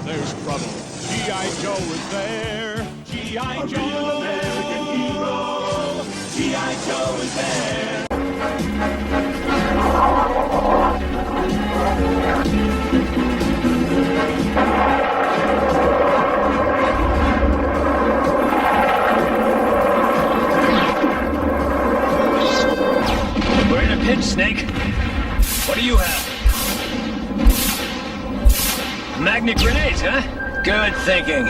there's trouble, G.I. Joe is there. G.I. Joe, American hero. G.I. Joe is there. We're in a pinch, Snake. What do you have? Magnet grenades, huh? Good thinking.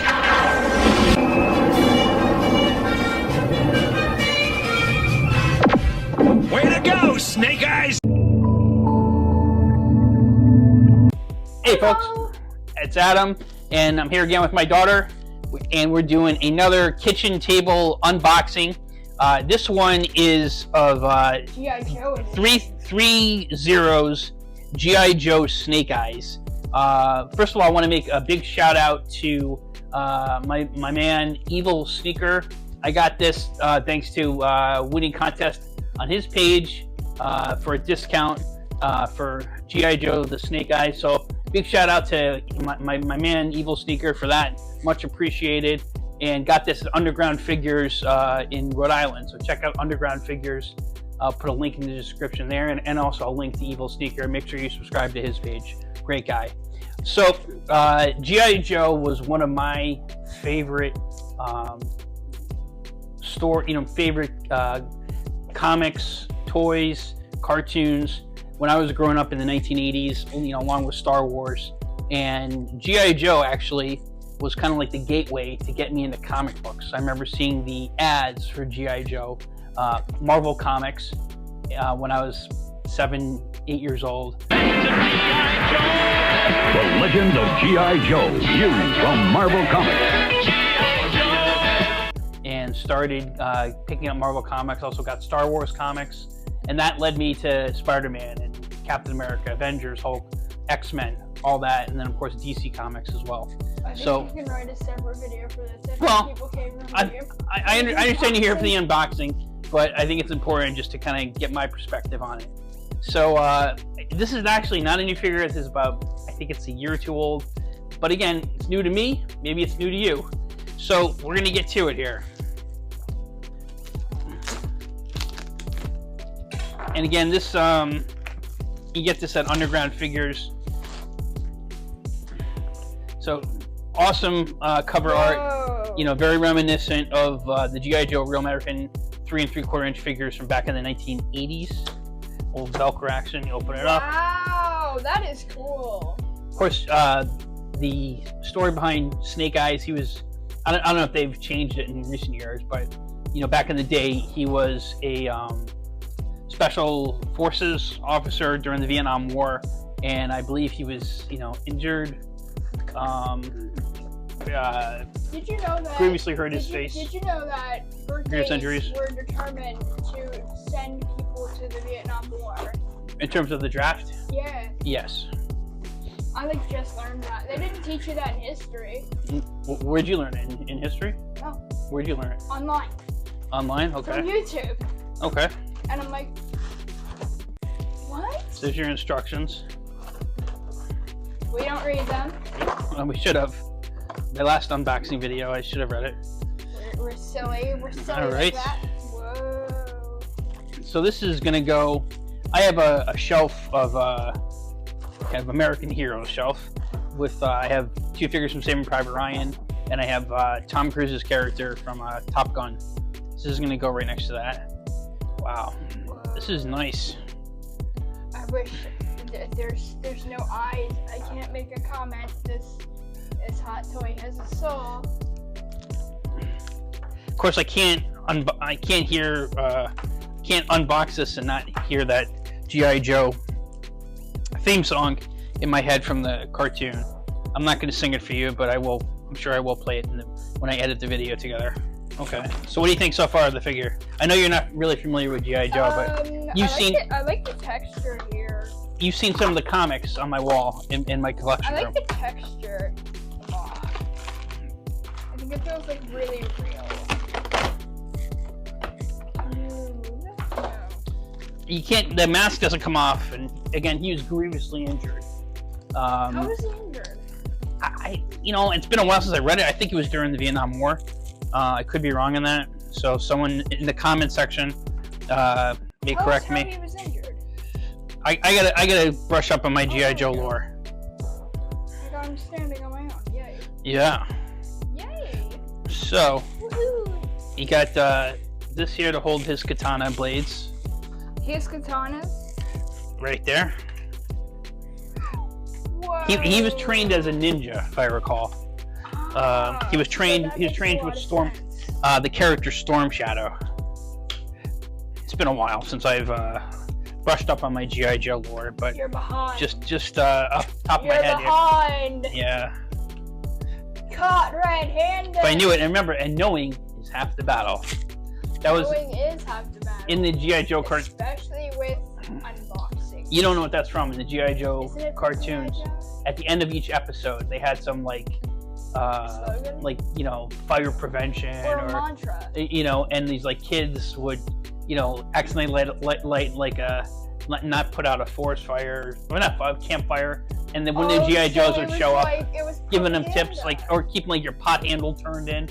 Way to go, Snake Eyes! Hey folks, it's Adam, and I'm here again with my daughter, and we're doing another kitchen table unboxing. This one is of G.I.Joe. Threezero's G.I. Joe Snake Eyes. First of all, I want to make a big shout out to my man Evil Sneaker. I got this thanks to winning contest on his page for a discount for G.I. Joe the Snake Eyes. So big shout out to my man Evil Sneaker for that. Much appreciated. And got this at Underground Figures in Rhode Island. So check out Underground Figures. I'll put a link in the description there, and also a link to Evil Sneaker. Make sure you subscribe to his page. Great guy. So G.I. Joe was one of my favorite favorite comics, toys, cartoons when I was growing up in the 1980s. Along with Star Wars, and G.I. Joe actually was kind of like the gateway to get me into comic books. I remember seeing the ads for G.I. Joe, Marvel Comics, when I was 7, 8 years old. The Legend of G.I. Joe, new from Marvel Comics. And started picking up Marvel Comics, also got Star Wars comics, and that led me to Spider-Man and Captain America, Avengers, Hulk, X-Men, all that, and then of course DC Comics as well. I think you can write a separate video for this if people came from I understand you're here for the unboxing, but I think it's important just to kind of get my perspective on it. So this is actually not a new figure. This is about, I think it's a year or two old, but again, it's new to me, maybe it's new to you. So we're gonna get to it here. And again, this you get this at Underground Figures. So awesome cover art, very reminiscent of the G.I. Joe Real American 3 3/4 inch figures from back in the 1980s. Old Velcro action, you open it up. Wow, that is cool. Of course, the story behind Snake Eyes, he was, I don't know if they've changed it in recent years, but back in the day, he was a special forces officer during the Vietnam War, and I believe he was, injured. Did you know that previously hurt his face? Did you know that birthdays were determined to send people to the Vietnam War? In terms of the draft? Yeah. Yes. I just learned that. They didn't teach you that in history. Where'd you learn it? In history? No. Where'd you learn it? Online. Online? Okay. From YouTube. Okay. And I'm like, what? So there's your instructions. We don't read them. We should have. My last unboxing video, I should have read it. We're silly. We're silly All right. like that. Whoa. So this is gonna go. I have a shelf of kind of American Hero shelf with. I have 2 figures from Saving Private Ryan, and I have Tom Cruise's character from Top Gun. This is gonna go right next to that. Wow, this is nice. I wish there's no eyes. I can't make a comment. This hot toy has a soul. Of course, I can't unbox this and not hear that G.I. Joe theme song in my head from the cartoon. I'm not going to sing it for you, but I will. I'm sure I will play it when I edit the video together. Okay. So what do you think so far of the figure? I know you're not really familiar with G.I. Joe, but I like the texture here. You've seen some of the comics on my wall in my collection room. I like the texture. Oh, I think it feels like really real. No. You can't. The mask doesn't come off, and again, he was grievously injured. How was he injured? you know, it's been a while since I read it. I think it was during the Vietnam War. I could be wrong on that. So someone in the comment section may correct me. He was injured. I gotta brush up on my G.I. Joe lore. I got him standing on my own. Yay. Yeah. Yay. So Woohoo. he got this here to hold his katana blades. His katanas. Right there. Whoa. He was trained as a ninja, if I recall. He was trained. He was trained with Storm, the character Storm Shadow. It's been a while since I've brushed up on my G.I. Joe lore, but You're behind. just off the top of my You're head behind. here. Yeah. Caught red-handed. But I knew it, and remember, and knowing is half the battle. That was Knowing is half the battle. in the G.I. Joe cartoon. Especially with unboxing. You don't know what that's from in the G.I. Joe Isn't it cartoons. G.I. Joe? At the end of each episode, they had some Slogan? like, you know, fire prevention Or a mantra. you know, and these like kids would, you know, accidentally light like a not put out a forest fire or not a campfire, and then when the G.I. Joes would show up, giving them tips like, or keeping like your pot handle turned in,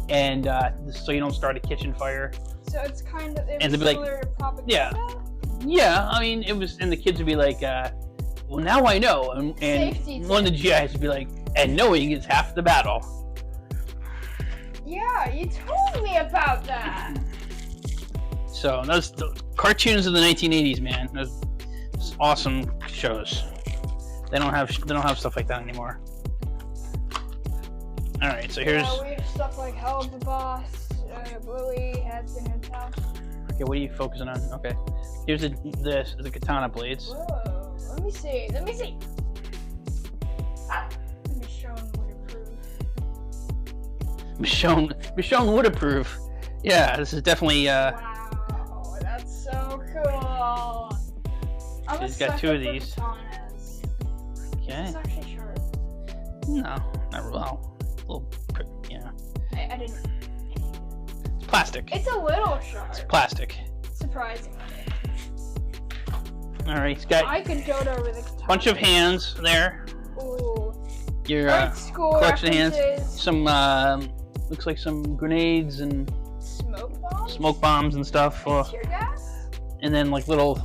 and so you don't start a kitchen fire. So it's kind of And they'd be like, similar to propaganda. Yeah, I mean, it was, and the kids would be like, well, now I know, and Safety one of the GIs would be like, and knowing is half the battle. Yeah, you told me about that. So those the cartoons of the 1980s, man. Those awesome shows. They don't have stuff like that anymore. All right, so here's. Yeah, we have stuff like Hell of the Boss, Bluey, Heads in His House. Okay, what are you focusing on? Okay, here's the katana blades. Whoa, let me see. Michonne would approve. Yeah, this is definitely. Wow, that's so cool. She's got two of these. Katanas. Okay. This is actually short. No, not really. Well, a little, yeah. I didn't. It's plastic. It's a little short. It's plastic. Surprisingly. All right, he's got I could dodo with a katana. bunch of hands there. Ooh. Your Art school collection of hands. references. Some looks like some grenades and Smoke bombs? smoke bombs and stuff. Tear gas? And then like little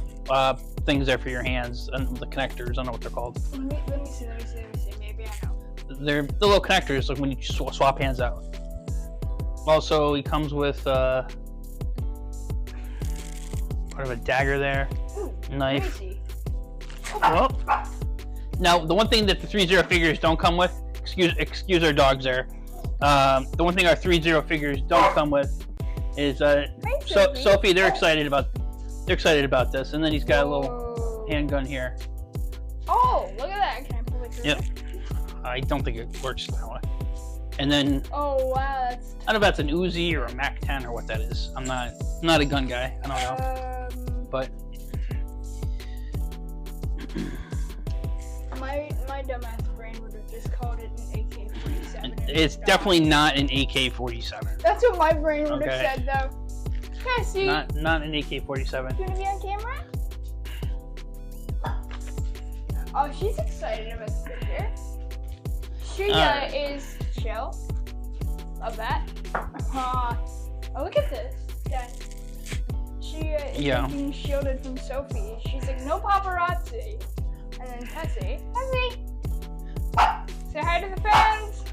things there for your hands and the connectors. I don't know what they're called. Let me see. Maybe I know. They're the little connectors, like when you swap hands out. Also, he comes with part of a dagger there, Ooh, knife. crazy. Well, now the one thing that the Threezero figures don't come with, excuse our dogs there. The one thing our Threezero figures don't come with is Sophie. They're excited about this, and then he's got a little handgun here. Oh, look at that! Can I pull it through? Yep. I don't think it works that way. And then Oh wow, that's. I don't know if that's an Uzi or a Mac 10 or what that is. I'm not a gun guy. I don't know. But my dumbass brain would have just called it an AK-47. it's definitely not an AK-47. That's what my brain would Okay. have said though. Can I see? Not an AK-47. You wanna be on camera? Oh, she's excited about the picture. She is chill. Love that. Oh, look at this. Yeah. She is being shielded from Sophie. She's like, no paparazzi. And then Tessie. Say hi to the fans.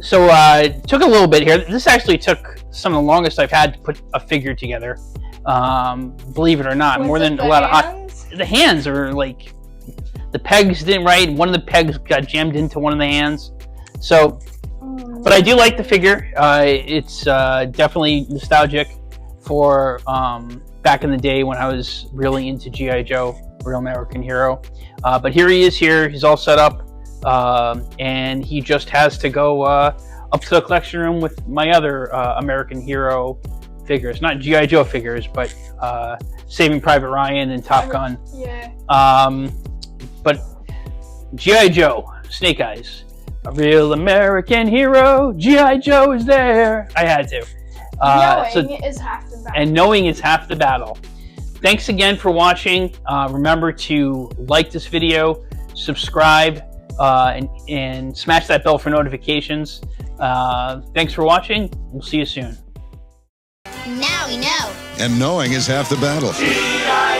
So it took a little bit here. This actually took some of the longest I've had to put a figure together. Believe it or not, Was more it than the a lot hands? of the hands are like the pegs didn't right. One of the pegs got jammed into one of the hands. So, but I do like the figure. It's definitely nostalgic for back in the day when I was really into G.I. Joe, Real American Hero. But here he is. He's all set up, and he just has to go up to the collection room with my other American Hero figures, not G.I. Joe figures, but Saving Private Ryan and Top Gun. Yeah. But G.I. Joe, Snake Eyes, a real American hero. G.I. Joe is there. I had to. Knowing is half the battle. And knowing is half the battle. Thanks again for watching. Remember to like this video, subscribe, and smash that bell for notifications. Thanks for watching. We'll see you soon. Now we know. And knowing is half the battle. G.I.